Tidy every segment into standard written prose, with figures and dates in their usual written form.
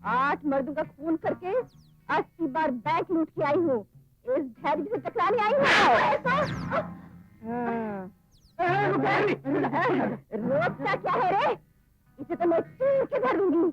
8 मर्दों का खून करके 80 बार बैंक लूट के आई हूँ। इस धैर्य से टकराने आई हूँ। रोकता क्या है रे? इसे तो मैं चीर के धर दूंगी।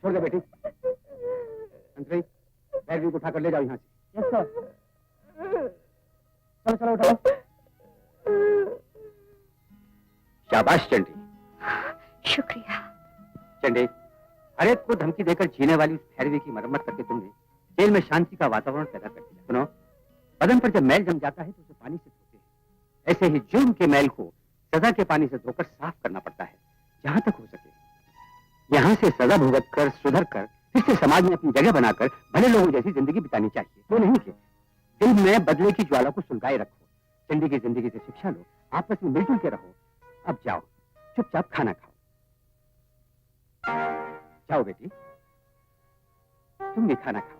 छोड़ दे बेटी। अंतरी, बैग को उठाकर ले जाओ यहाँ से। Yes sir. चलो चलो उठाओ। शाबाश चंडी। शुक्रिया। चंडी, हर एक को धमकी देकर जीने वाली उस भैरवी की मरम्मत करके तुमने जेल में शांति का वातावरण पैदा कर दिया। सुनो, बदन पर जब मैल जम जाता है तो उसे पानी से धोते हैं। ऐसे ही जुर्म के मैल को सजा के पानी से धोकर साफ करना पड़ता है, जहां तक हो सके। यहाँ से सजा भुगत कर, सुधर कर, फिर से समाज में अपनी जगह बनाकर भले लोगों जैसी जिंदगी बितानी चाहिए। वो नहीं कि दिल में बदले की ज्वाला को सुलगाए रखो। चंडी की जिंदगी से शिक्षा लो, आपस में मिलजुल के रहो। अब जाओ, चुपचाप खाना खाओ। जाओ बेटी, तुम भी खाना खाओ।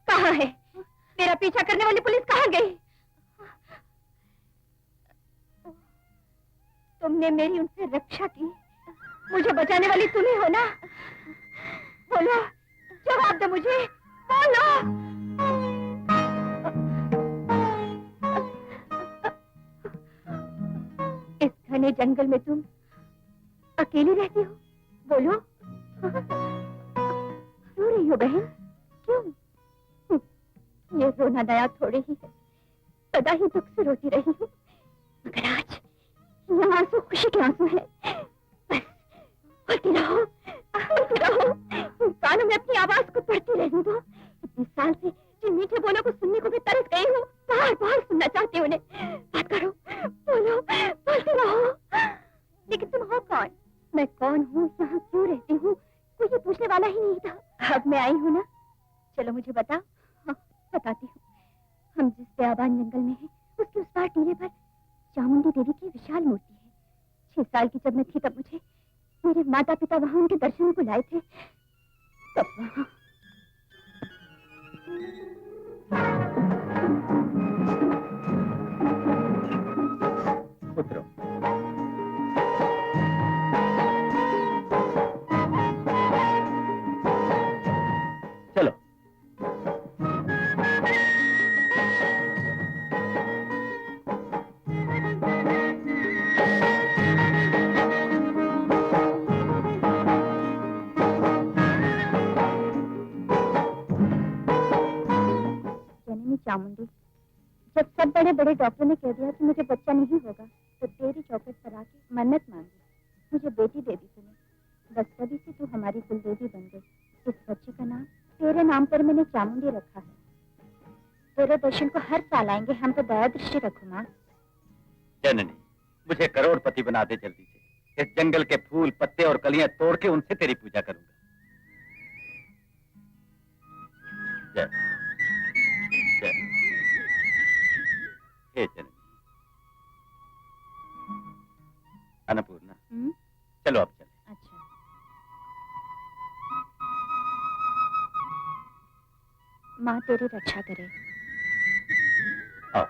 कहाँ है मेरा पीछा करने वाली पुलिस? कहाँ गई? तुमने मेरी उनसे रक्षा की, मुझे बचाने वाली तुम्ही हो ना? बोलो, जवाब दो मुझे, बोलो। इस घने जंगल में तुम अकेली रहती हो? बोलो, रो रही हो बहन? रोना नया थोड़े ही है, सदा ही दुख से रोती रही हूँ, मगर आज ये आंसू खुशी के आंसू है। बस बोलती रहो, कानों में अपनी आवाज को पढ़ती रहने दो। इतने साल से जिन मीठे बोलों को सुनने को भी तरस गई हूँ, बार बार सुनना चाहती हूँ उन्हें। बात करो, बोलो, बोलती रहो। लेकिन तुम हो कौन? मैं कौन हूँ, यहाँ क्यों रहती हूँ, कोई ये पूछने वाला ही नहीं था। अब मैं आई हूँ ना, चलो मुझे बताओ। हाँ, बताती हूँ। हम जिस बेआबान जंगल में हैं, उसके उस पार टीले पर चामुंडी देवी की विशाल मूर्ति है। 6 साल की जब मैं थी तब मुझे मेरे माता पिता वहाँ उनके दर्शन को लाए थे। तब वहाँ पुत्रो, चलो। जननी चामुंडी, जब सब बड़े बड़े डॉक्टर ने कह दिया कि मुझे बच्चा नहीं होगा, तो तेरी चौखट पर आके मन्नत मांगी, मुझे बेटी दे दी तूने। बस तभी से तू हमारी कुलदेवी बन गई। इस बच्चे का नाम तेरे नाम पर मैंने चामुंडी रखा है। तेरे दर्शन को हर साल आएंगे हम, तो दया दृष्टि रखो माँ। जननी, मुझे करोड़पति बना दे जल्दी से। इस जंगल के फूल, पत्ते और कलियां तोड़ के उनसे तेरी पूजा करूंगा। जय जय। हे जननी। अन्नपूर्णा, चलो अब चले। अच्छा, माँ तेरी रक्षा करे। आओ।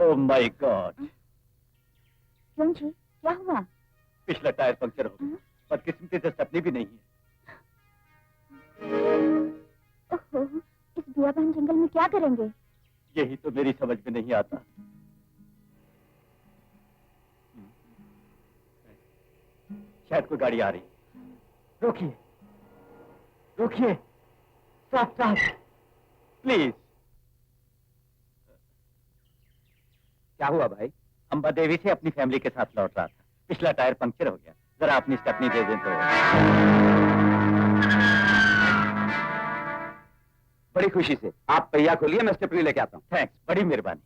Oh my God! क्यों जी, क्या हुआ? पिछला टायर पंक्चर हो गया। बदकिस्मती से सपनी भी नहीं है। ओहो, इस बियाबान जंगल में क्या करेंगे? यही तो मेरी समझ में नहीं आता। शायद कोई गाड़ी आ रही। रोकिए, रोकिए, स्टॉप, स्टॉप, प्लीज। क्या हुआ भाई? अंबा देवी से अपनी फैमिली के साथ लौट रहा था। पिछला टायर पंक्चर हो गया। जरा अपनी स्टेपनी दे दें तो। बड़ी खुशी से। आप पहिया खोलिए, मैं स्टेपनी लेके आता हूँ। थैंक्स, बड़ी मेहरबानी।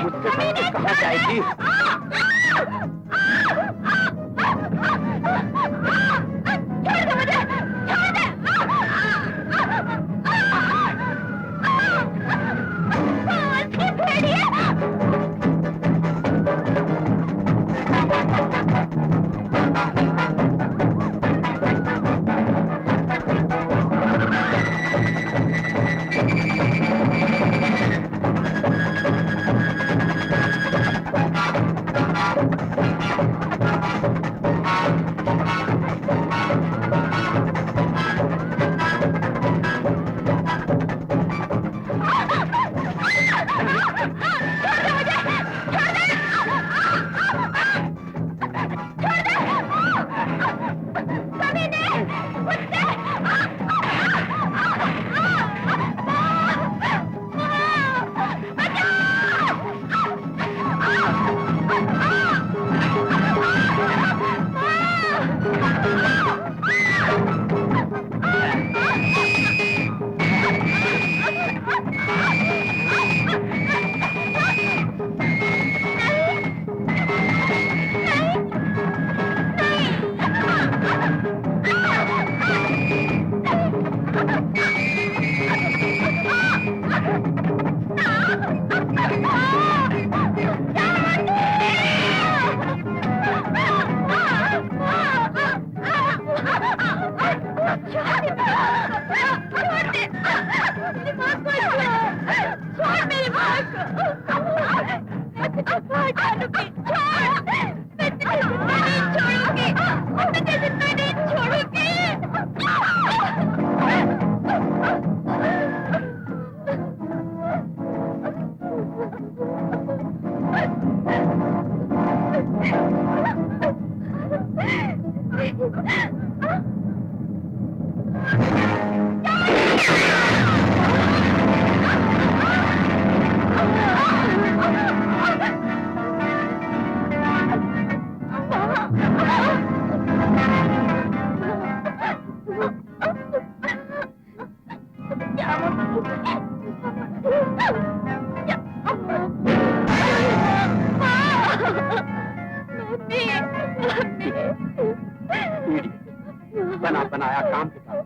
मुझसे बच के कहाँ जाएगी? छोड़ दे मुझे, छोड़ दे। उसकी भेड़िया। बना बनाया काम बिगाड़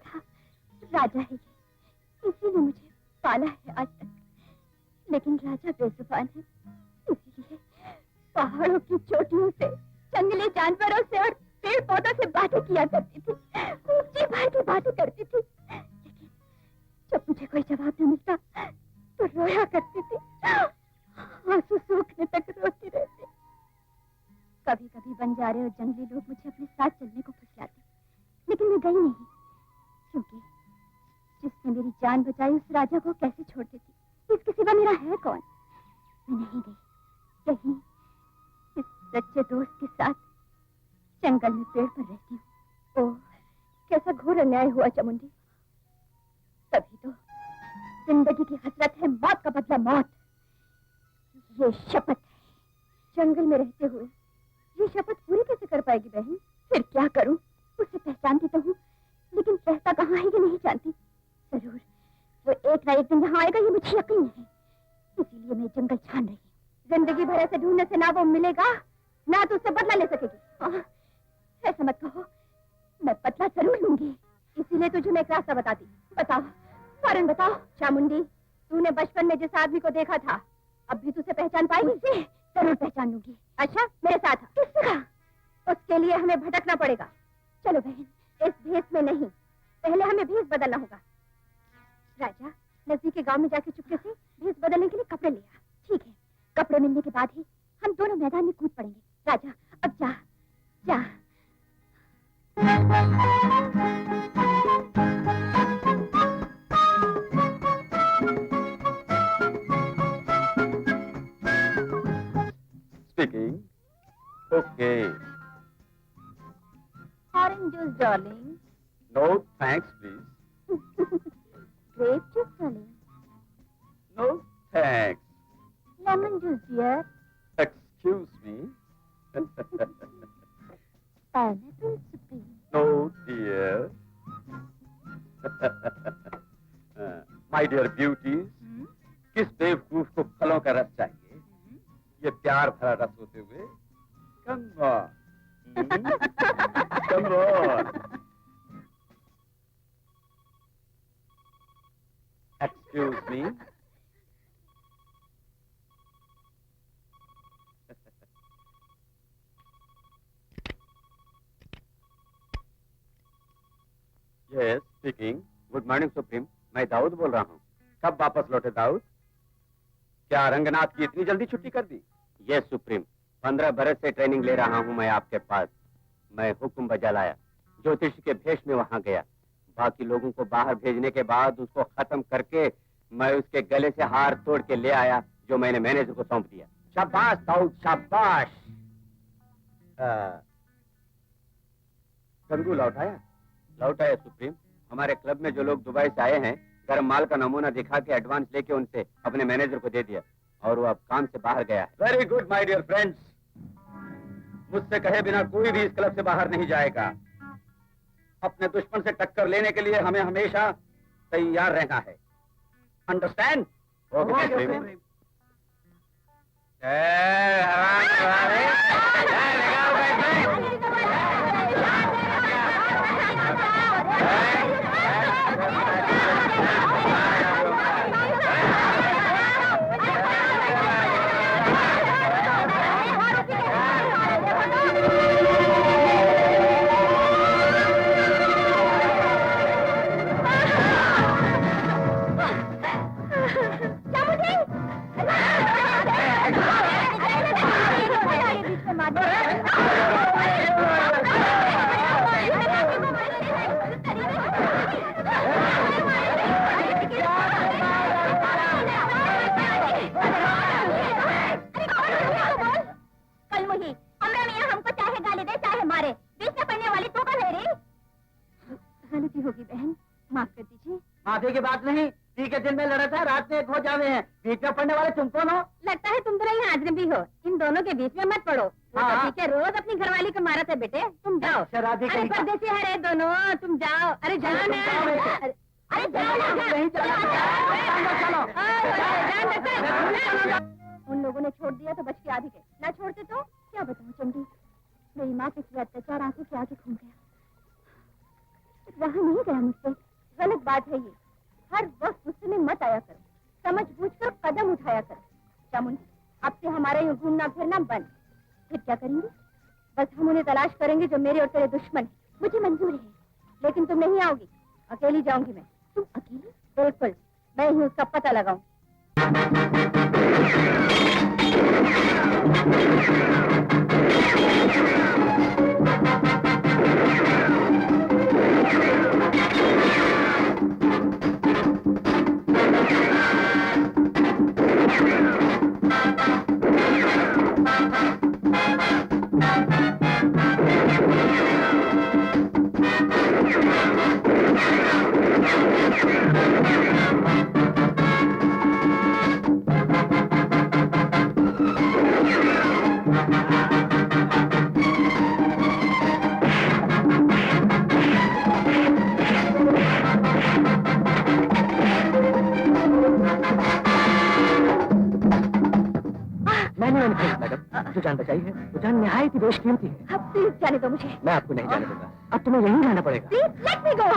था राजा है ये, इसीलिए मुझे पाला है आज तक। लेकिन राजा बेजुबान है, इसीलिए पहाड़ों की चोटियों से, जंगली जानवरों से और पेड़ पौधों से बातें किया करती थी, ऊंची भर की बातें करती थी। लेकिन जब मुझे कोई जवाब न मिलता तो रोया करती थी, आंसू सूखने तक रोती रहती। कभी कभी बंजारे और जंगली लोग मुझे अपने साथ चलने को फुसलाते, लेकिन मैं गई नहीं, क्योंकि जिसने मेरी जान बचाई उस राजा को कैसे छोड़ देती, इसके सिवा मेरा है कौन। मैं नहीं गई, यहीं इस सच्चे दोस्त के साथ जंगल में पेड़ पर रहती हूँ। ओह, कैसा घोर अन्याय हुआ चामुंडी। तभी तो जिंदगी की हसरत है मौत का बदला मौत। ये शपथ है, जंगल में रहते हुए ये शपथ पूरी कैसे कर पाएगी बहन? फिर क्या करूं? उसे पहचानती तो हूँ, लेकिन रहता कहाँ है ये नहीं जानती। जरूर वो एक ना एक दिन यहाँ आएगा, ये मुझे यकीन है। इसीलिए मैं जंगल छान रही हूँ। जिंदगी भर ऐसे ढूंढने से ना वो मिलेगा, ना तो उससे बदला ले सकेगी। ऐसा मत कहो, मैं बदला जरूर लूंगी। इसीलिए तुझे मैं एक रास्ता बताती। बताओ, फौरन बताओ। चामुंडी, तूने बचपन में जिस आदमी को देखा था, अब भी तुझे पहचान पाएगी? इसे जरूर पहचान लूंगी। अच्छा, मेरे साथ आ। किस तरह? उसके लिए हमें भटकना पड़ेगा। चलो बहन, इस भेष में नहीं, पहले हमें भेष बदलना होगा। राजा नजदीक के गांव में जाके चुपके से भेष बदलने के लिए कपड़े लिया। ठीक है, कपड़े मिलने के बाद ही हम दोनों मैदान में कूद पड़ेंगे। राजा अब जा जा। Speaking. Okay. Orange juice, darling. No, thanks, please. Grape juice, darling. No, thanks. Lemon juice, dear. Excuse me. Pineapple supreme. No, dear. My dear beauties, किस बेवकूफ को फलों का रस चाहिए? ये प्यार भरा रस होते हुए Come on. Come on. Excuse me. Yes, speaking. Good morning supreme, मैं दाऊद बोल रहा हूँ। कब वापस लौटे दाऊद? क्या रंगनाथ की इतनी जल्दी छुट्टी कर दी? यस सुप्रीम, 15 बरस से ट्रेनिंग ले रहा हूँ मैं आपके पास। मैं हुक्म बजा लाया, ज्योतिष के भेष में वहाँ गया। बाकी लोगों को बाहर भेजने के बाद उसको खत्म करके मैं उसके गले से हार तोड़ के ले आया, जो मैंने मैनेजर को सौंप दिया। शाबाश दाऊद, शाबाश। गंगू लौटाया? लौटाया सुप्रीम। हमारे क्लब में जो लोग दुबई से आए हैं, गर्म माल का नमूना दिखा के एडवांस लेके उनसे अपने मैनेजर को दे दिया, और वो अब काम से बाहर गया है। Very good my dear friends, मुझसे कहे बिना कोई भी इस क्लब से बाहर नहीं जाएगा। अपने दुश्मन से टक्कर लेने के लिए हमें हमेशा तैयार रहना है। अंडरस्टैंड? Okay supreme. माफी की बात नहीं, टी के दिन में लड़ा था, रात में एक हो जावे हैं। बीच में पड़ने वाले तुम कौन हो? लगता है तुम दोनों यहाँ अजनबी हो। इन दोनों के बीच में मत पड़ो। हाँ। ठीक है, रोज अपनी घरवाली को मारा था बेटे। तुम जाओ। शराबी अरे परदेसी है रे दोनों, तुम जाओ। अरे जाओ ना। अरे जाओ ना। उन लोगों ने छोड़ दिया तो बच के आ भी गए, ना छोड़ते तो क्या बताऊँ चंडी। मेरी माँ के सिवा अत्याचार आंखों के आगे घूम गया, रहा नहीं गया मुझसे। बात है ये, हर वक्त गुस्से में मत आया करो, समझ बूझ कर कदम उठाया करो। चामुंडी, अब से हमारा यूं घूमना फिरना बंद। फिर क्या करेंगे? बस हम उन्हें तलाश करेंगे जो मेरे और तेरे दुश्मन हैं। मुझे मंजूर है, लेकिन तुम नहीं आओगी, अकेली जाऊंगी मैं। तुम अकेली? बिल्कुल, मैं ही उसका पता लगाऊं। मैडम, जो जान बचाई है वो जान निहायत ही बेशकीमती है। अब प्लीज जाने दो मुझे। मैं आपको नहीं जाने दूंगा, अब तुम्हें यहीं रहना पड़ेगा। Please let me go.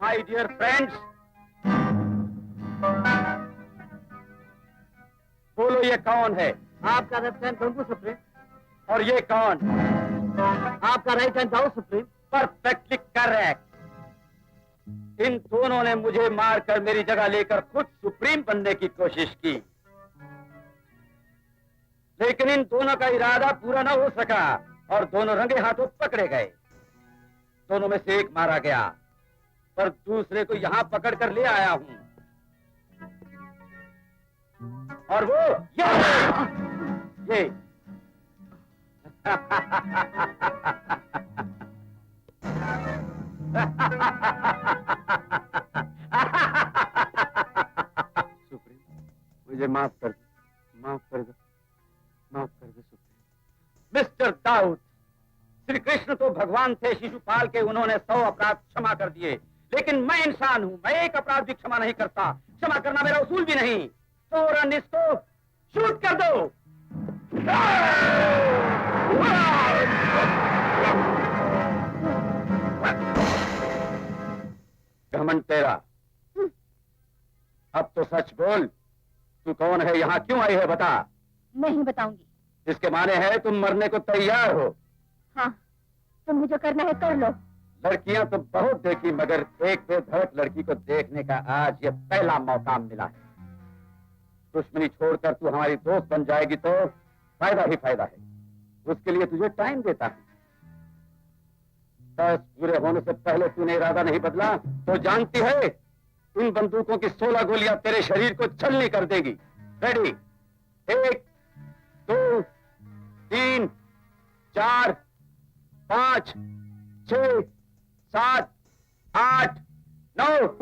My dear friends, बोलो ये कौन है? आपका लेफ्ट हैंड बंबू सुप्रीम और ये कौन? आपका right hand Dau supreme. Perfectly correct. इन दोनों ने मुझे मारकर मेरी जगह लेकर खुद सुप्रीम बनने की कोशिश की, लेकिन इन दोनों का इरादा पूरा न हो सका और दोनों रंगे हाथों पकड़े गए। दोनों में से एक मारा गया, पर दूसरे को यहां पकड़ कर ले आया हूं। और वो ये सुप्रीम, मुझे माफ कर दो, माफ कर दो, माफ कर दो सुप्रीम। मिस्टर दाऊद, श्री कृष्ण तो भगवान थे शिशुपाल के, उन्होंने 100 अपराध क्षमा कर दिए, लेकिन मैं इंसान हूं, मैं एक अपराध भी क्षमा नहीं करता। क्षमा करना मेरा उसूल भी नहीं। तो रन इसको शूट कर दो। घमंड तेरा। अब तो सच बोल, तू कौन है, यहाँ क्यों आई है, बता। नहीं बताऊंगी। जिसके माने है तुम मरने को तैयार हो। हाँ, तुम्हें जो करना है कर लो। लड़कियां तो बहुत देखी, मगर एक बेधड़क लड़की को देखने का आज ये पहला मौका मिला है। दुश्मनी छोड़कर तू हमारी दोस्त बन जाएगी तो फायदा ही फायदा है। उसके लिए तुझे टाइम देता है। 10 पूरे होने से पहले तूने इरादा नहीं बदला तो जानती है इन बंदूकों की 16 गोलियां तेरे शरीर को छलनी कर देगी। रेडी? 1 2 3 4 5 6 7 8 9।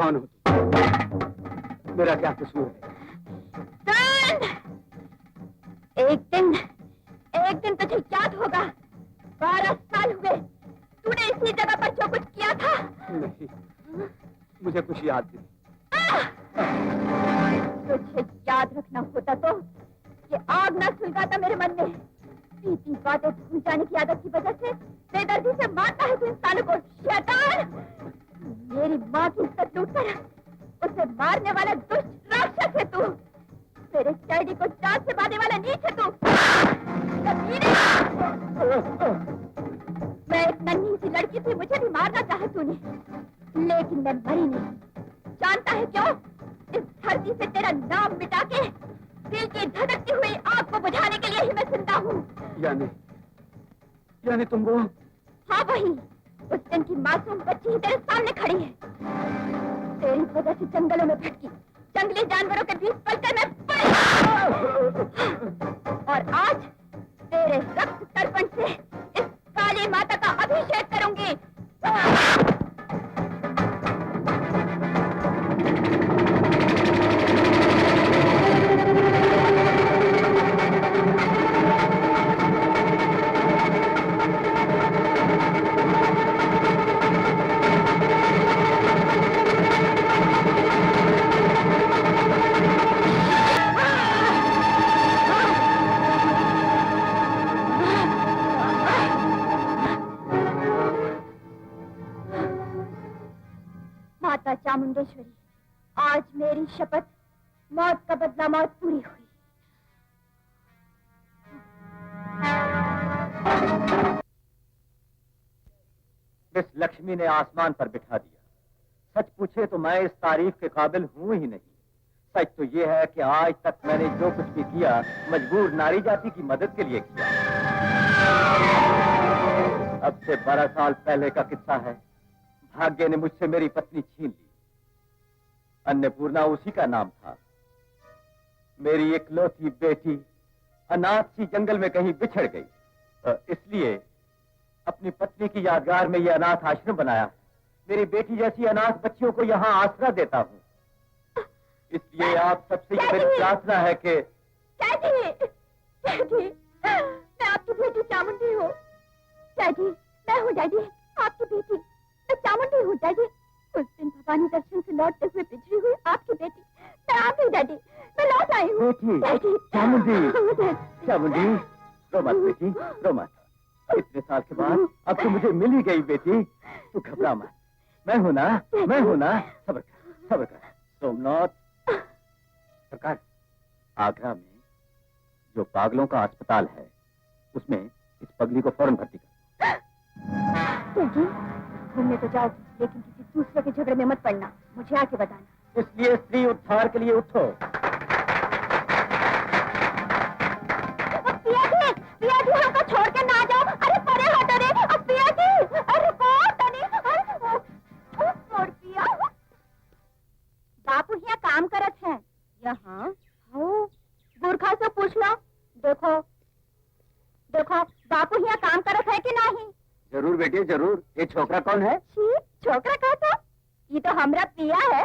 कौन हो तुम? मेरा क्या कसूर है? एक दिन तुझे याद होगा, 12 साल हुए तूने इसी जगह पर जो कुछ किया था। नहीं, मुझे कुछ याद नहीं। तुझे याद रखना होता तो ये आग ना सुलगाता मेरे मन में। बीती बातें भूल जाने की आदत की वजह से बेदर्दी से मारता है तू इंसानों को। शैतान! मेरी माँ की इज्जत लूटकर उसे मारने वाला दुष्ट राक्षस है तू। मेरे डैडी को जान से मारने वाला नीच है तू। मैं एक नन्ही सी लड़की थी, मुझे भी मारना चाहा तूने, लेकिन मैं मरी नहीं। जानता है क्यों? इस धरती से तेरा नाम मिटा के दिल की धड़कती हुई आग को बुझाने के लिए ही मैं जिंदा हूँ। यानी तुम वो? हाँ वही, उस दिन की मासूम बच्ची ही तेरे सामने खड़ी है। तेरी वजह से जंगलों में भटकी, जंगली जानवरों के बीच पलकर मैं पड़ी। और आज तेरे रक्त तर्पण से इस काली माता का अभिषेक करूंगी। माता चामुंडेश्वरी, आज मेरी शपथ, मौत का बदला मौत पूरी हुई। मिस लक्ष्मी ने आसमान पर बिठा दिया। सच पूछे तो मैं इस तारीफ के काबिल हूं ही नहीं। सच तो ये है कि आज तक मैंने जो कुछ भी किया मजबूर नारी जाति की मदद के लिए किया। अब से 12 साल पहले का किस्सा है। भाग्य ने मुझसे मेरी पत्नी छीन ली। अन्नपूर्णा उसी का नाम था। मेरी इकलौती बेटी अनाथ सी जंगल में कहीं बिछड़ गई। इसलिए अपनी पत्नी की यादगार में यह अनाथ आश्रम बनाया। मेरी बेटी जैसी अनाथ बच्चियों को यहाँ आसरा देता हूँ। इसलिए आप सबसे ये मेरी प्रार्थना है कि डैडी, मैं आपकी बेटी चामुंडी हूँ। डैडी, मैं हूँ डैडी, आपकी बेटी। मैं चामुंडी हूँ डैडी। उस दिन भवानी दर्शन से लौटते हुए बिछड़ी हुई आपकी बेटी। मैं आ गई डैडी, मैं लौट आई हूँ। बेटी, चामुंडी, चामुंडी, रो मत बेटी, रो मत। इतने साल के बाद अब तो मुझे मिल ही गई बेटी। तू घबरा मत, मैं हूं ना, मैं हूं ना। सब्र कर, सब्र कर। सोमनाथ सरकार, आगरा में जो पागलों का अस्पताल है उसमें इस पगली को फौरन भर्ती कर। डैडी, घूमने तो जाओ, लेकिन किसी दूसरे के झगड़े में मत पड़ना। मुझे आके बताना। इसलिए स्त्री उद्धार के लिए उठो। पिया जी हमको छोड़ के ना जाओ। अरे परे हटो रे। अब पिया जी, अरे बहुत छोड़ पिया। बापू यहाँ काम करत हैं। यहाँ हो, गुरखा से पूछ लो। देखो देखो, बापू यहाँ काम करत है कि नहीं? जरूर बेटी जरूर। ये छोकरा कौन है? छोकरा का तो ये तो हमरा पिया है,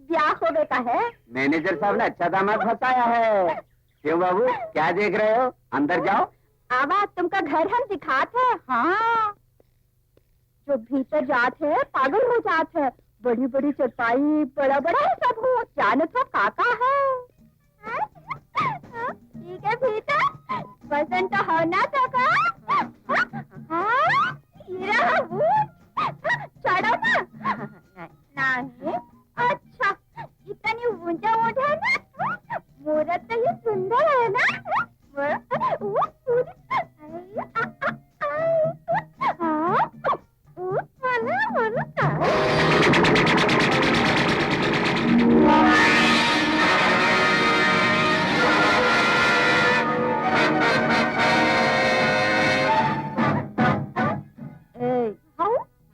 ब्याह होवे का है। मैनेजर साहब ने अच्छा दामाद बताया है। क्यों बाबू, क्या देख रहे हो? अंदर जाओ। आवाज तुमका घर हम दिखात है। हाँ, जो भीतर जात है पागल हो जात है। बड़ी बड़ी चटाई, बड़ा बड़ा है सब हो। जाने तो काका है। ठीक है भीतर वजन तो होना तो का। हाँ, ये रहा बूट। चढ़ो ना। नहीं, अच्छा इतनी ऊंचा उठा ना। मूरत तो ये सुंदर है ना। वो पूरी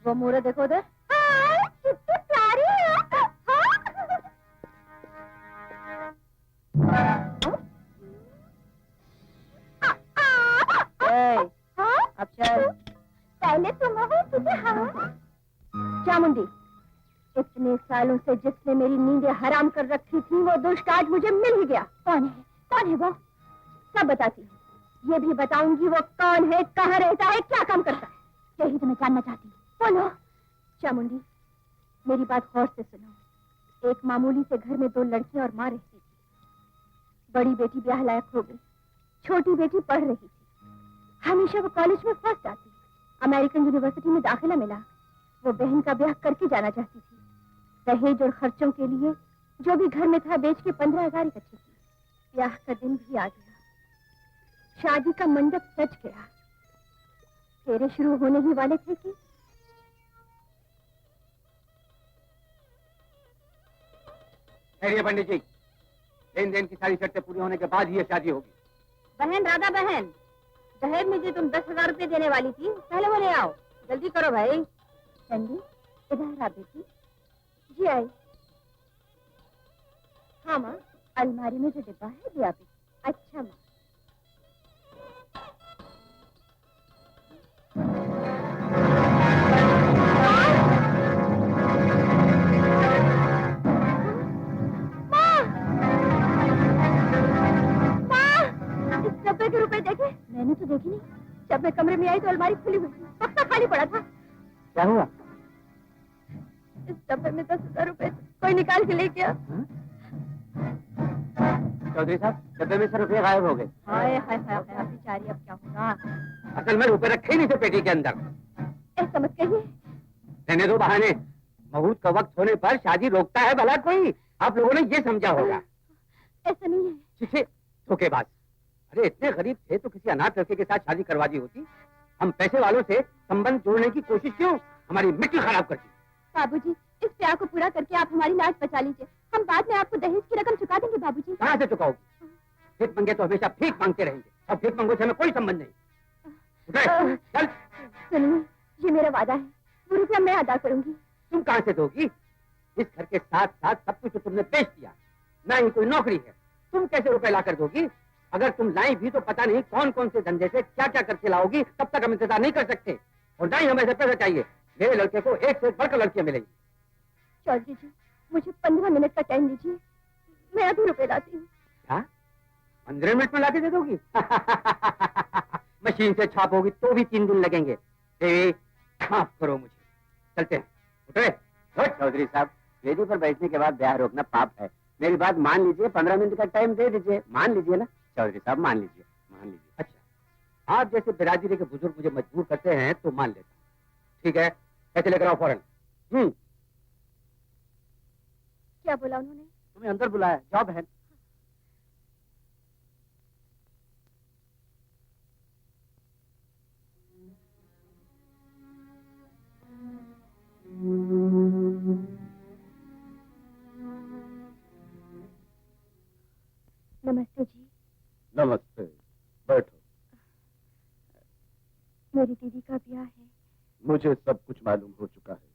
वो मूरे देखो दे। कितनी प्यारी है। अब चल। पहले तुम हो तुझे। हाँ चामुंडी, इतने सालों से जिसने मेरी नींदें हराम कर रखी थी, वो दुष्ट आज मुझे मिल ही गया। कौन है वो? सब बताती हूँ। ये भी बताऊंगी वो कौन है, कहाँ रहता है, क्या काम करता है। यही तो मैं जानना चाहती हूँ। बोलो। चामुंडी, मेरी बात गौर से सुनो। एक मामूली से घर में 2 लड़कियां और माँ रहती थी। बड़ी बेटी ब्याह लायक हो गई, छोटी बेटी पढ़ रही थी। हमेशा वो कॉलेज में फर्स्ट आती। अमेरिकन यूनिवर्सिटी में दाखिला मिला। वो बहन का ब्याह करके जाना चाहती थी। दहेज और खर्चों के लिए जो भी घर में था बेच के 15,000 इकट्ठे की। ब्याह का दिन भी आ गया। शादी का मंडप सज गया। फेरे शुरू होने ही वाले थे कि खैरिए पंडित जी, लेन देन की सारी शर्तें पूरी होने के बाद ही ये शादी होगी। बहन, राधा बहन, दहेज में जो तुम 10,000 रुपए देने वाली थी, पहले वो ले आओ। जल्दी करो भाई। चंदी, इधर आ बेटी। जी आई। हाँ माँ, अलमारी में जो डिब्बा है दिया बेटी। अच्छा माँ। डब्बे के रुपए देखे? मैंने तो देखी नहीं। जब मैं कमरे में आई तो अलमारी खुली हुई थी, बक्सा खाली पड़ा था। क्या हुआ? इस डब्बे में 10,000 रुपए कोई निकाल के ले गया। चौधरी साहब, डब्बे में से रुपये गायब हो गए। हाय हाय हाय हाय, बेचारी, अब क्या होगा? असल में रुपए रखे ही नहीं थे पेटी के अंदर। ऐसा मत कहिए। रहने दो बहाने। मुहूर्त का वक्त होने पर शादी रोकता है भला कोई? आप लोगों ने ये समझा होगा। ऐसा नहीं है। किसे? धोखेबाज। अरे इतने गरीब थे तो किसी अनाथ लड़के के साथ शादी करवा दी होती। हम पैसे वालों से संबंध जोड़ने की कोशिश क्यों? हमारी मिट्टी खराब करती। बाबूजी, इस प्यार को पूरा करके आप हमारी लाज बचा लीजिए। हम बाद में आपको दहेज की रकम चुका देंगे। बाबूजी, कहाँ से चुकाओगी? भीख मंगे तो हमेशा भीख मांगते रहेंगे और भीख मंगों से हमें कोई संबंध नहीं। चल। सुनिए, ये मेरा वादा है, वो रुपया मैं अदा करूंगी। तुम कहाँ से दोगी? इस घर के साथ साथ सब कुछ तो तुमने बेच दिया, ना ही कोई नौकरी है। तुम कैसे रुपए ला कर दोगी? अगर तुम लाई भी तो पता नहीं कौन कौन से धंधे से क्या क्या करके लाओगी। तब तक हम इंतजार नहीं कर सकते और ना ही हमें ऐसे पैसा चाहिए। मेरे लड़के को एक से बढ़कर लड़कियां मिलेंगी। चौधरी जी, मुझे 15 मिनट का टाइम दीजिए, मैं अभी रुपए लाती हूँ। क्या 15 मिनट में लाके दे दोगी? मशीन से छापोगी तो भी 3 दिन लगेंगे। देवी, माफ करो मुझे। चलते हैं। उठे। चौधरी साहब, वेदी पर बैठने के बाद ब्याह रोकना पाप है। मेरी बात मान लीजिए, 15 मिनट का टाइम दे दीजिए। मान लीजिए ना चौधरी साहब, मान लीजिए, मान लीजिए। अच्छा, आप जैसे बिरादरी के बुजुर्ग मुझे मजबूर करते हैं तो मान लेता हूँ। ठीक है, पैसे लेकर आओ फौरन। क्या बोला उन्होंने? तुम्हें अंदर बुलाया, जाओ बहन। नमस्ते जी। नमस्ते, बैठो। मेरी दीदी का ब्याह है। मुझे सब कुछ मालूम हो चुका है।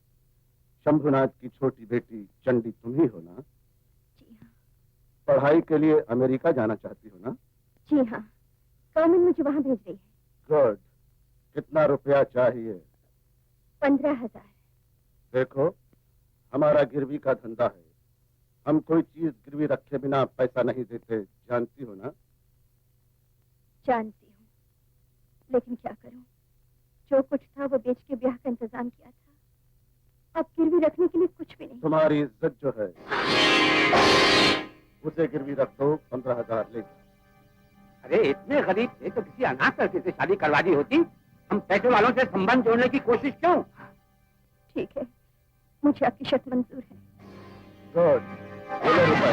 शंभुनाथ की छोटी बेटी चंडी तुम ही हो ना? जी हाँ। पढ़ाई के लिए अमेरिका जाना चाहती हो ना? जी हाँ, गवर्नमेंट मुझे वहाँ भेज रही है। गुड। कितना रुपया चाहिए? 15,000। देखो, हमारा गिरवी का धंधा है। हम कोई चीज गिरवी रखे बिना पैसा नहीं देते, जानती हो ना? जानती हूँ, लेकिन क्या करूँ, जो कुछ था वो बेच के ब्याह का इंतजाम किया था। अब गिरवी रखने के लिए कुछ भी नहीं। तुम्हारी इज्जत जो है उसे गिरवी रख दो, 15,000 ले। अरे इतने गरीब थे तो किसी अनाथ लड़के से शादी करवा दी होती। हम पैसे वालों से संबंध जोड़ने की कोशिश क्यों? ठीक है, मुझे आपकी शर्त मंजूर है। गुड। बोलो रुपए।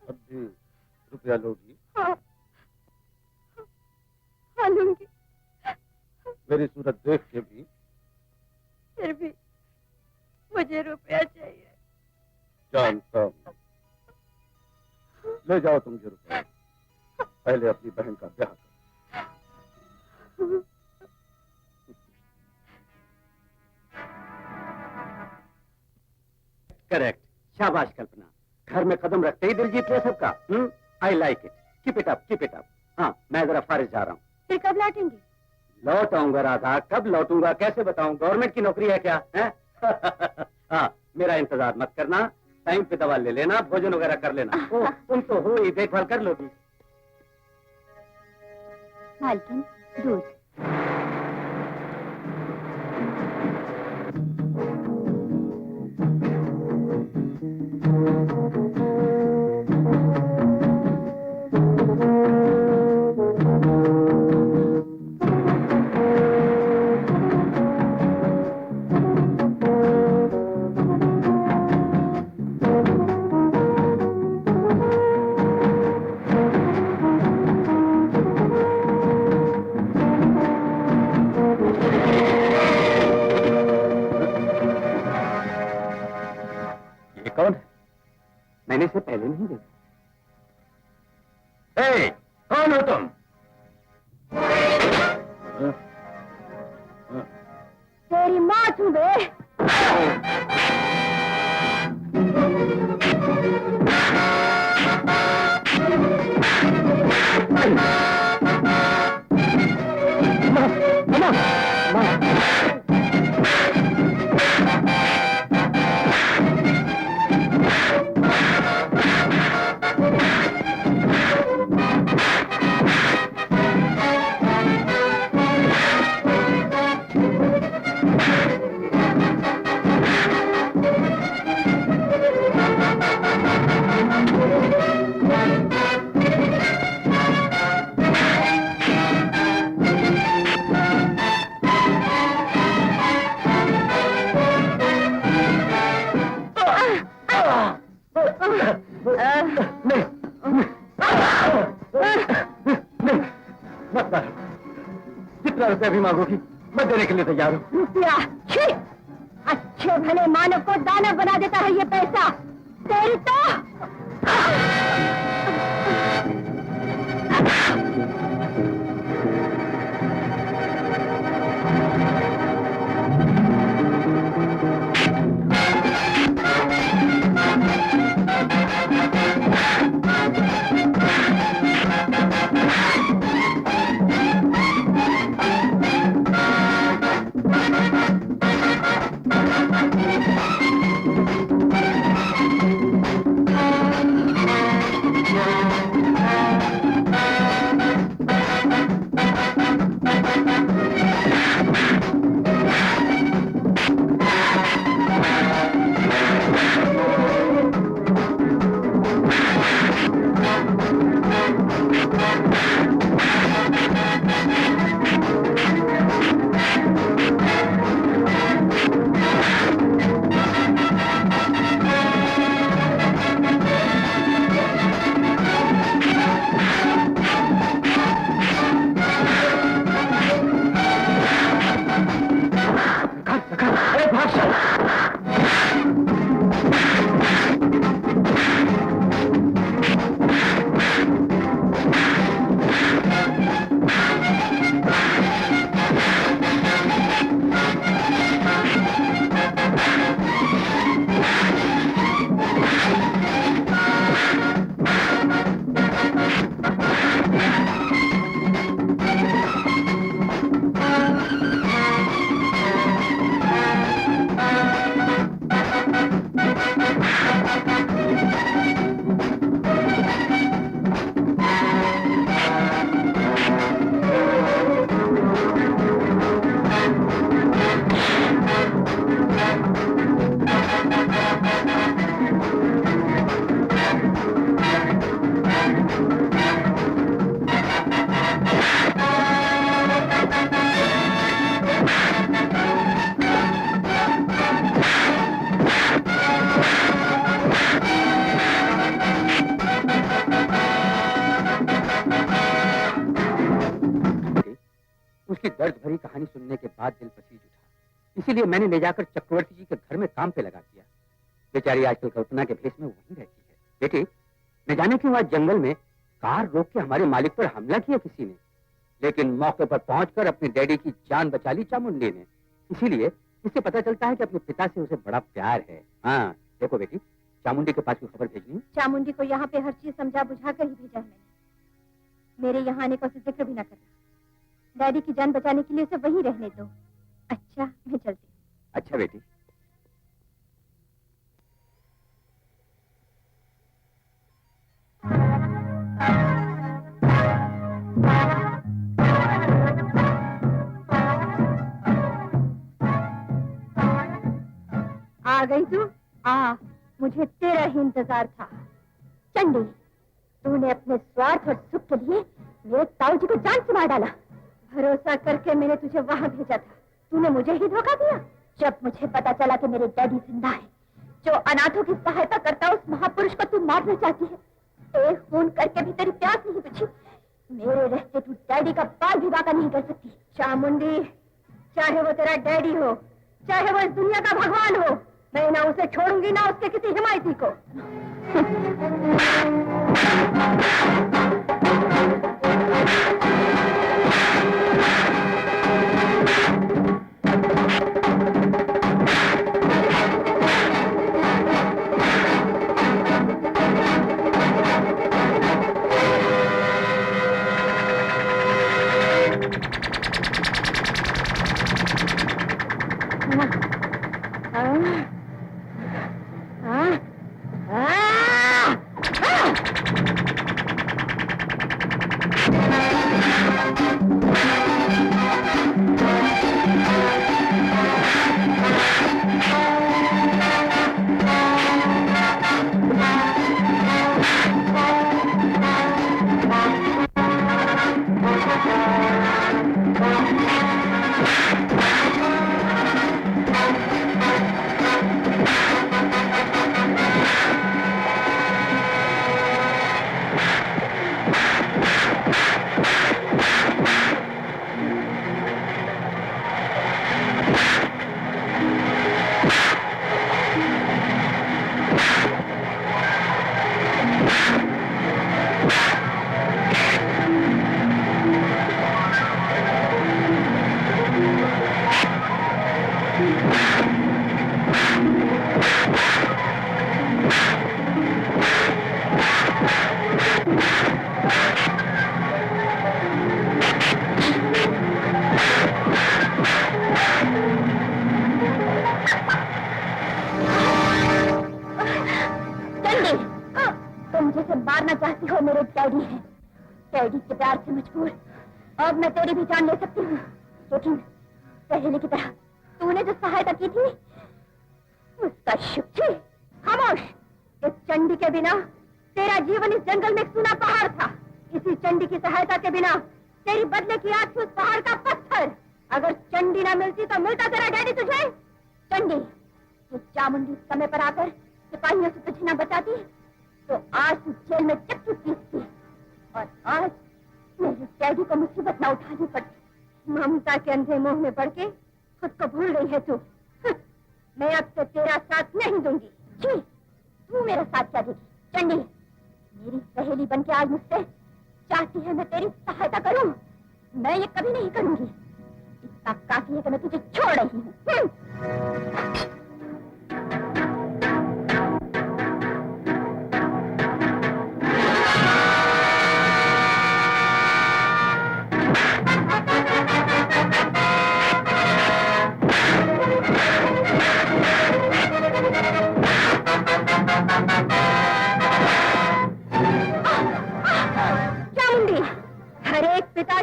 अब भी रुपया लोगी? हाँ, हाँ लूंगी। मेरी सूरत देख के भी? फिर भी मुझे रुपया चाहिए। जानता हूँ। ले जाओ तुम ये रुपया, पहले अपनी बहन का ब्याह करो। करेक्ट, शाबाश कल्पना। घर में कदम रखते ही दिल जीत लिया सबका। I like it, keep it up, keep it up. हाँ, मैं जरा फारिश जा रहा हूँ। फिर कब लौटेंगे? लौट आऊंगा राधा, कब लौटूंगा कैसे बताऊं? गवर्नमेंट की नौकरी है क्या है? हाँ, मेरा इंतजार मत करना, टाइम पे दवा ले लेना, भोजन वगैरह कर लेना। ओ, तुम तो हो ही, देखभाल कर लोगी। मालकिन, दूध। कौन है? मैंने इसे पहले नहीं देखा। ए, कौन हो तुम? तेरी माँ तू बे। कितना रुपया भी मांगोगी मैं देने के लिए तैयार हूँ। रुपया? छी! अच्छे भले मानव को दानव बना देता है ये पैसा। तेरी तो उसकी दर्द भरी कहानी सुनने के बाद दिल पसीज उठा, इसीलिए मैंने ले जाकर चक्रवर्ती जी के घर में काम पे लगा दिया। बेचारी आजकल कल्पना के भेष में वहीं रहती है। बेटे, न जाने क्यों आज जंगल में कार रोक के हमारे मालिक पर हमला किया किसी ने, लेकिन मौके पर पहुंचकर अपने डैडी की जान बचा ली चामुंडी ने। इसीलिए इससे पता चलता है कि अपने पिता से उसे बड़ा प्यार है। हाँ देखो बेटी, चामुंडी के पास कोई खबर भेजनी? चामुंडी को यहाँ पे हर चीज समझा बुझा कर ही भेजा है मैंने। मेरे यहाँ आने का उसे जिक्र भी न करना। डैडी की जान बचाने के लिए उसे वहीं रहने दो। अच्छा मैं चलती हूँ। अच्छा बेटी। आ गई तू? आ, मुझे तेरा ही इंतजार था। चंडी, तूने अपने स्वार्थ और सुख के लिए मेरे ताऊजी को जान से मार डाला। भरोसा करके मैंने तुझे वहां भेजा था, तूने मुझे ही धोखा दिया। जब मुझे पता चला कि मेरे डैडी जिंदा है, जो अनाथों की सहायता करता उस महापुरुष को तू मारना चाहती है। एक खून करके भी तेरी प्यास नहीं बुझी। मेरे रहते तू डैडी का बाल भी बाका नहीं कर सकती। चामुंडी, चाहे वो तेरा डैडी हो, चाहे वो इस दुनिया का भगवान हो, मैं ना उसे छोड़ूंगी ना उसके किसी हिमायती को। डैडी के प्यार से मजबूर अब मैं तेरी भी जान ले सकती हूँ, लेकिन पहले की तरह तूने जो सहायता की थी उसका शुक्र। खामोश, इस चंडी के बिना तेरा जीवन इस जंगल में एक सूना पहाड़ था। इसी चंडी की सहायता के बिना तेरी बदले की आग थी उस पहाड़ का पत्थर। अगर चंडी ना मिलती तो मिलता तेरा डैडी तुझे। चंडी, ये चामुंडी समय पर आकर सिपाहियों से तुझे न बचाती तो आज तू जेल में चक्की पीसती, और आज मेरे डैडी को मुसीबत न उठानी पड़ती। ममता के अंधे मोह में पड़ के खुद को भूल गई है तू। मैं अब से तेरा साथ नहीं दूंगी। जी, तू मेरा साथ क्या देगी? चंडी, मेरी सहेली बन के आज मुझसे चाहती है मैं तेरी सहायता करूं। मैं ये कभी नहीं करूंगी। इतना काफी है कि मैं तुझे छोड़ रही हूँ।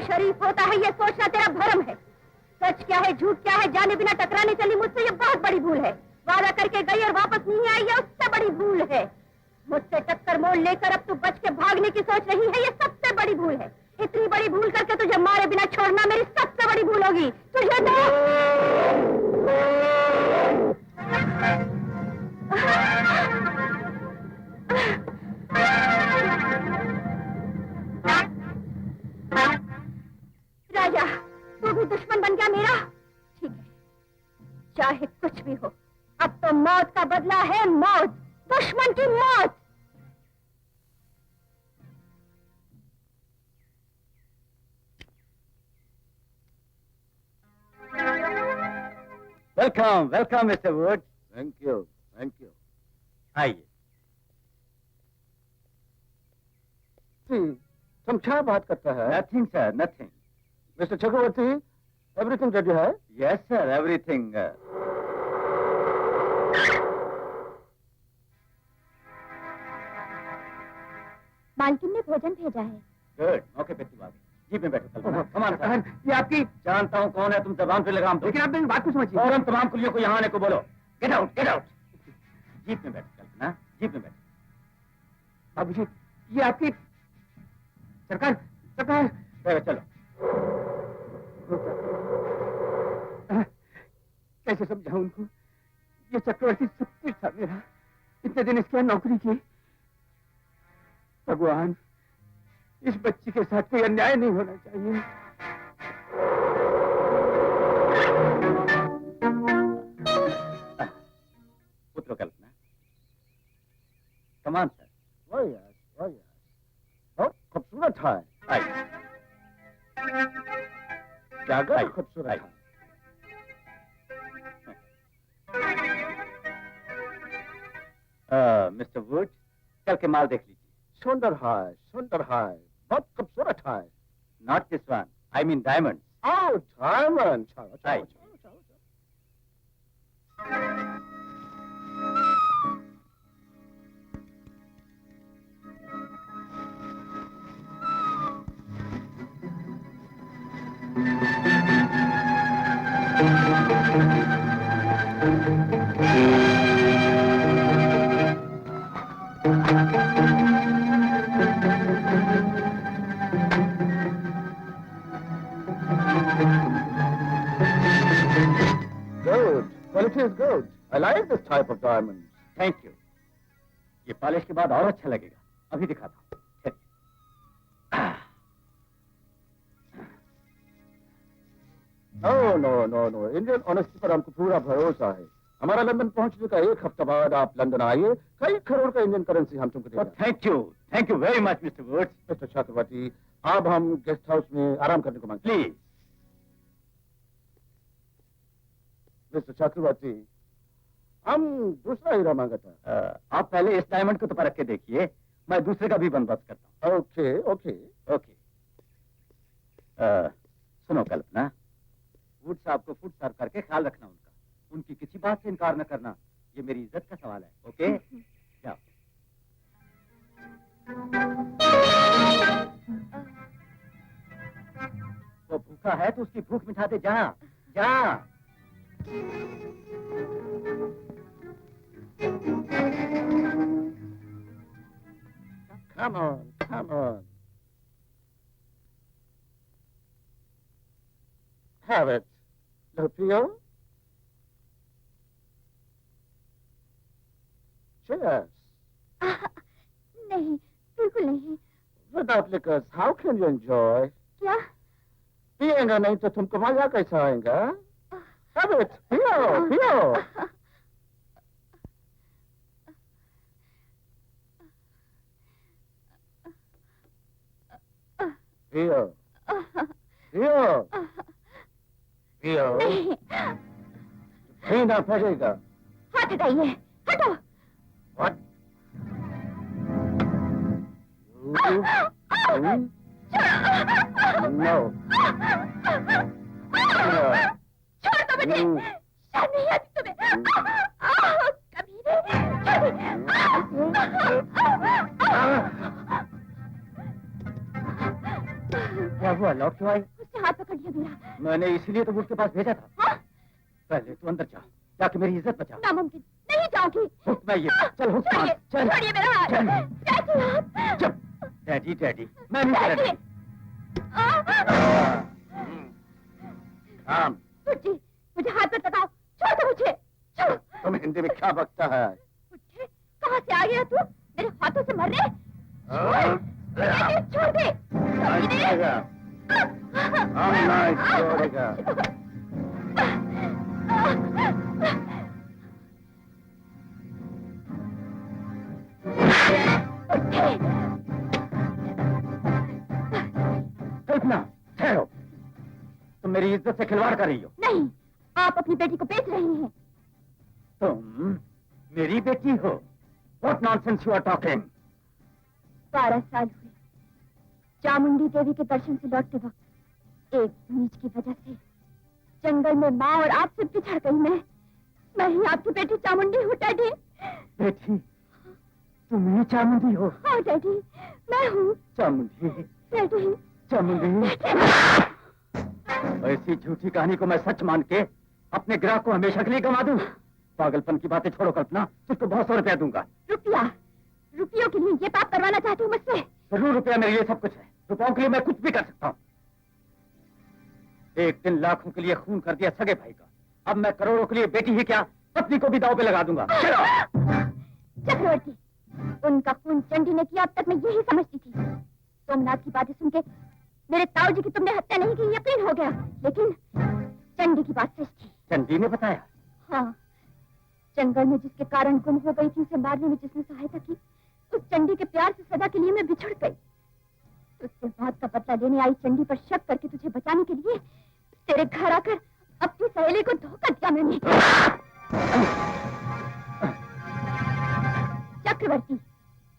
शरीफ होता है ये सोचना तेरा भरम है। सच क्या है झूठ क्या है जाने बिना टकराने चली मुझसे ये बहुत बड़ी भूल है। वादा करके गई और वापस नहीं आई ये उससे बड़ी भूल है। मुझसे टक्कर मोड़ लेकर अब तू बच के भागने की सोच रही है, ये सबसे बड़ी भूल है। इतनी बड़ी भूल करके तुझे मारे बिना छोड़ना मेरी सबसे बड़ी भूल होगी। तुझे तो राजा, तू भी दुश्मन बन गया मेरा। ठीक है, चाहे कुछ भी हो, अब तो मौत का बदला है मौत, दुश्मन की मौत। Welcome welcome mister would. Thank you, thank you. आइए। तुम क्या बात करता है? Nothing sir, nothing. मिस्टर चक्रवर्ती, एवरीथिंग रेडी है? Yes sir, everything. मालकिन ने भोजन भेजा है। गुड, मौके पे तू आ गई। जीप में बैठो कल्पना। कमान सरकार, ये आपकी जानता हूँ कौन है, तुम जबान पे लगाम दो। लेकिन आप मेरी बात को समझिए। फौरन तमाम कुलियों को यहाँ आने को बोलो। Get out, get out. Jeep में बैठो कल्पना, जीप में बैठो। बाबूजी, ये आपकी सरकार, सरकार। चलो। कैसे समझाऊं उनको? ये चक्रवर्ती सब कुछ था मेरा। इतने दिन इसके यहाँ नौकरी की। भगवान, इस बच्ची के साथ कोई अन्याय नहीं होना चाहिए। उतरो कल्पना। कमान सर। वाह यार, वाह यार, बहुत खूबसूरत है। आइए। जाकर खूबसूरत है। मिस्टर वुड, चल के माल देख लीजिए। सुंदर है, सुंदर है, बहुत खूबसूरत है। Not this one, I mean diamond. Oh, diamond. चलो, चलो, Right. चलो, चलो, चलो। Good. Quality is good. I like this type of diamond. Thank you. ये पॉलिश के बाद और अच्छा लगेगा। अभी दिखाता हूँ। No, no, no, no. Indian honesty पर हमको पूरा भरोसा है। हमारा लंदन पहुंचने का एक हफ्ता बाद आप लंदन आइए, कई करोड़ का इंडियन करेंसी हम तुमको देंगे। Thank you very much mister Woods. Mister Chakraborty, अब हम गेस्ट हाउस में आराम करने को मांगते हैं। प्लीज। मिस्टर चक्रवर्ती, हम दूसरा हीरा मांगा था। आप पहले इस डायमंड को तो परख के देखिए, मैं दूसरे का भी बंदोबस्त करता हूँ। Okay, okay. ओके। सुनो कल्पना, वुड साहब को फूड सर्व करके ख्याल रखना उनका। उनकी किसी बात से इनकार न करना, ये मेरी इज्जत का सवाल है। ओके? जाओ। वो भूखा है तो उसकी भूख मिटा दे। जा जा। Come on, come on. Have it. Lupio? Cheers. नहीं, बिल्कुल नहीं। Without liquors, how can you enjoy? क्या? पिएगा नहीं तो तुमको मजा कैसा आएगा? Have it. पियो, पियो. पियो, पियो, पियो. नहीं, पीना पड़ेगा. हाथ हटाइए, हटो। What? No. छोड़ दो मुझे। शर्म नहीं आती तुम्हें? कमीने, क्या हुआ? लौट क्यों आई? उसने हाथ पकड़ लिया मेरा। मैंने इसीलिए तो उसके पास भेजा था। हाँ? पहले तू अंदर जा, जाके मेरी इज्जत बचा। नामुमकिन, नहीं जाऊंगी। हुक्म है ये। चल हुक्म मान, चल। छोड़िए मेरा हाथ। चल। कैसे हाथ? चुप। डैडी डैडी, मैं नहीं कह कैसे? रहा। काम. जी, मुझे हाथ मत लगाओ। छोड़ दो मुझे। छोड़। तुम हिंदी में क्या बकता है? मुझे कहाँ से आ गया तू? मेरे हाथों से मर रहे? मुझे छोड़ दे। कमीने। हम नहीं छोड़ेगा. कल्पना, ठहरो। तुम मेरी इज्जत से खिलवाड़ कर रही हो। नहीं, आप अपनी बेटी को बेच रहे हैं। तुम मेरी बेटी हो? What nonsense you are talking? 12 साल हुए चामुंडी देवी के दर्शन से लौटते वक्त एक नीच की वजह से जंगल में माँ और आपसे बिछड़ गई। मैं ही आपकी बेटी चामुंडी हूँ डैडी। बेटी, तुम ही चामुंडी हो? हाँ डैडी, मैं हूँ चामुंडी। डैडी, चामुंडी। ऐसी झूठी कहानी को मैं सच मान के अपने ग्राहक को हमेशा के लिए गंवा दूं? पागलपन की बातें छोड़ो कल्पना, तुझको बहुत 100 रुपया दूंगा। रुपयों के लिए ये पाप करवाना चाहती हूँ मुझसे? जरूर, रुपया मेरे लिए सब कुछ है। रुपयों के लिए मैं कुछ भी कर सकता हूँ। एक दिन लाखों के लिए खून कर दिया सगे भाई का, अब मैं करोड़ों के लिए बेटी ही क्या पत्नी को भी दांव पे लगा दूंगा। चक्रवर्ती, उनका खून चंडी ने किया, अब तक मैं यही समझती थी। सोमनाथ की बातें सुन के मेरे ताऊ जी की तुमने हत्या नहीं की यकीन हो गया, लेकिन चंडी की बात सच थी। चंडी ने बताया? हाँ, जंगल में जिसके कारण गुम हो गई थी, उसे मारने में जिसने सहायता की, उस चंडी के प्यार से सदा के लिए मैं बिछड़ गई। उसके बाद का बदला लेने आई चंडी पर शक करके तुझे बचाने के लिए तेरे घर आकर अपनी सहेली को धोखा दिया मैंने। चक्रवर्ती,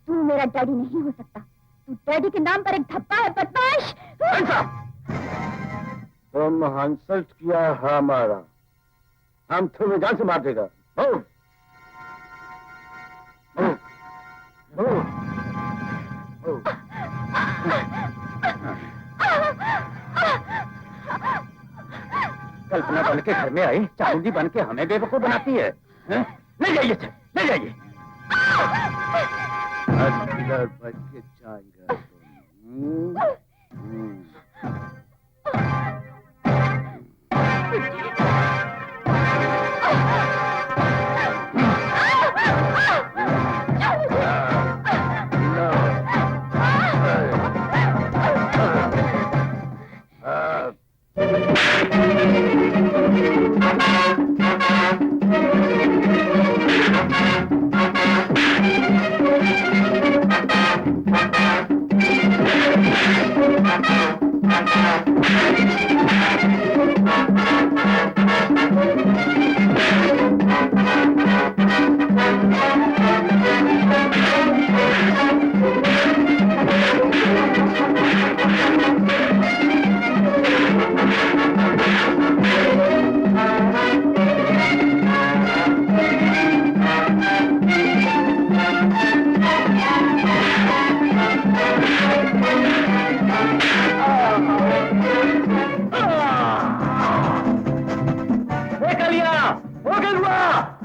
तू मेरा डैडी नहीं हो सकता। तू डैडी के नाम पर एक धब्बा है, बदमाश। तुम इंसल्ट किया हमारा, हम तुम्हें जान से मार देगा। कल्पना बन के घर में आई, चामुंडी बन के हमें बेवकूफ बनाती है। ले जाइए, ले जाइए। अंदर बच के जाएगा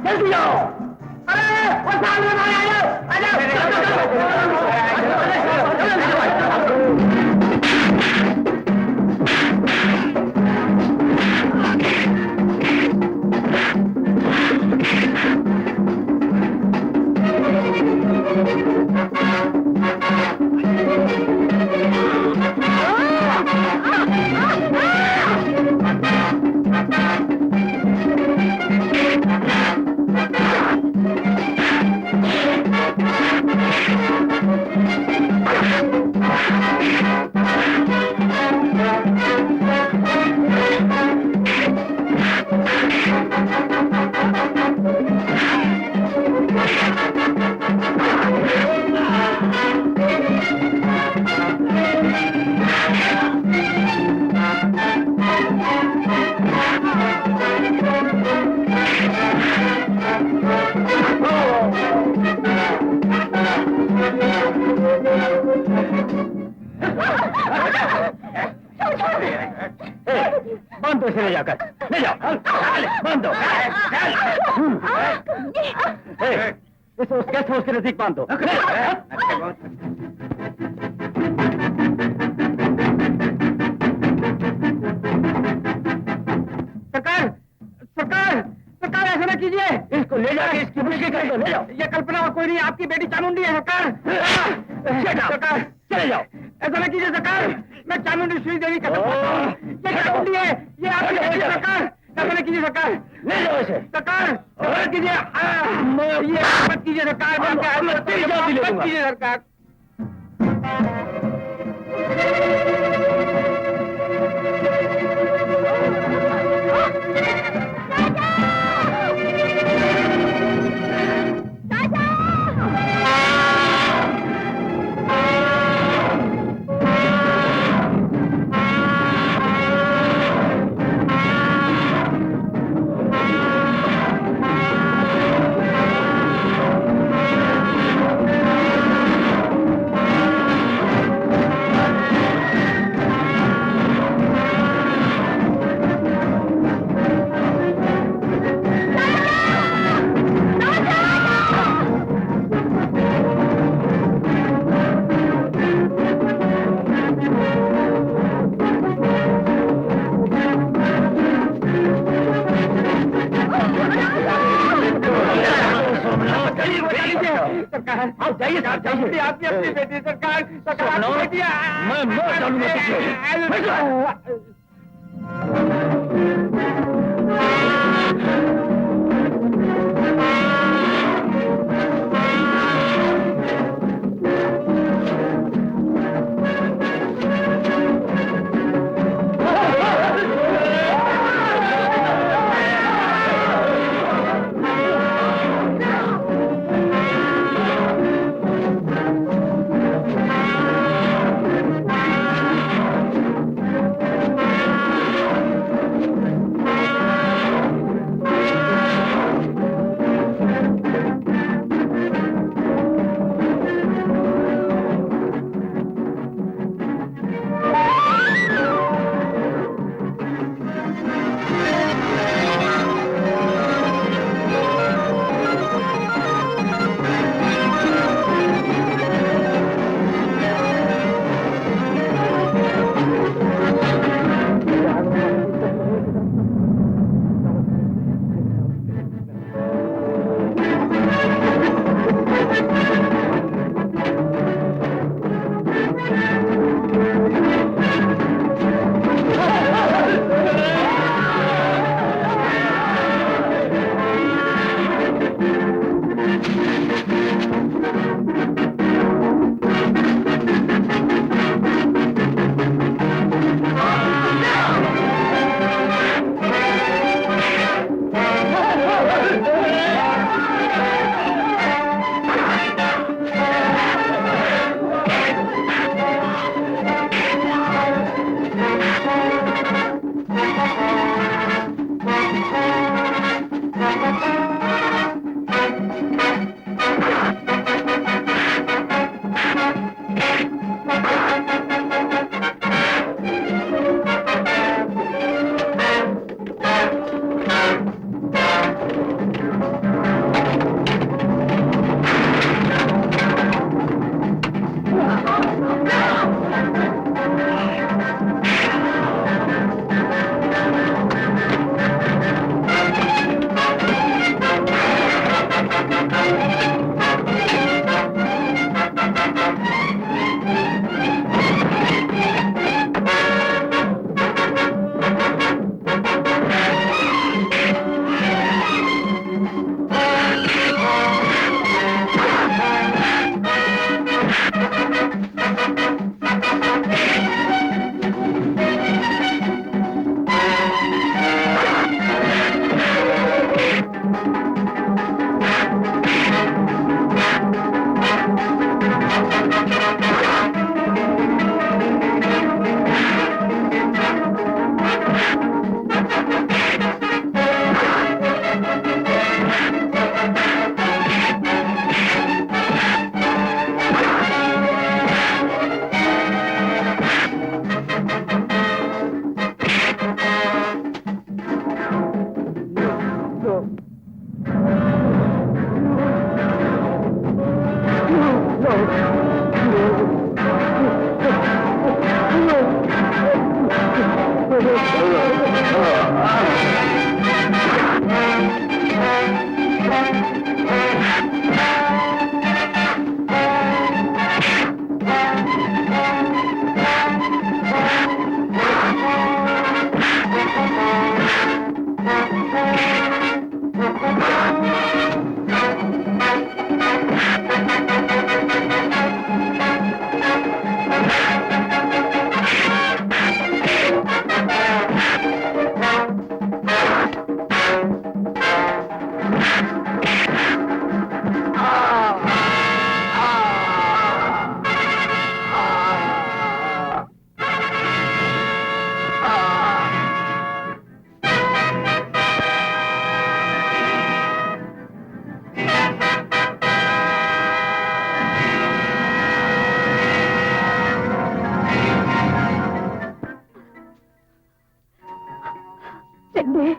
जल्दी आओ। अरे वो सामने आ बांध दो इसे, ले जाकर ले जाओ, बांध दो। इसे उस गेस्ट हाउस के नजदीक बांध दो। सरकार सरकार सरकार, ऐसा ना कीजिए, इसको ले जाके इसकी मुश्किल कर दो। ले जाओ, ये कल्पना कोई नहीं, आपकी बेटी चामुंडी है। सरकार सरकार चले जाओ, ऐसा ना कीजिए सरकार, मैं चामुंडी श्री देवी का ये चामुंडी है, ये आपकी बेटी है सरकार, ऐसा ना कीजिए सरकार, ले जाओ इसे सरकार, मत कीजिए, ये मत कीजिए सरकार, मत कीजिए सरकार। सरकार। आप जाइए साहब, जाइए। आपकी अपनी बेटी सरकार, मैं मार डालूंगा तुझे। चंदे,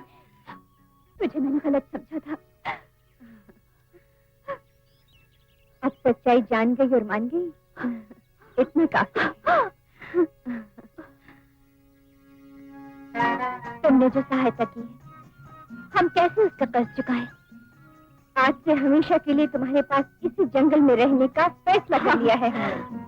तुझे मैंने गलत समझा था। अब सच्चाई जान गई और मान गई, इतना काफी। तुमने जो सहायता की है, हम कैसे उसका कर्ज चुकाएं? आज से हमेशा के लिए तुम्हारे पास इसी जंगल में रहने का फैसला कर लिया है हमने।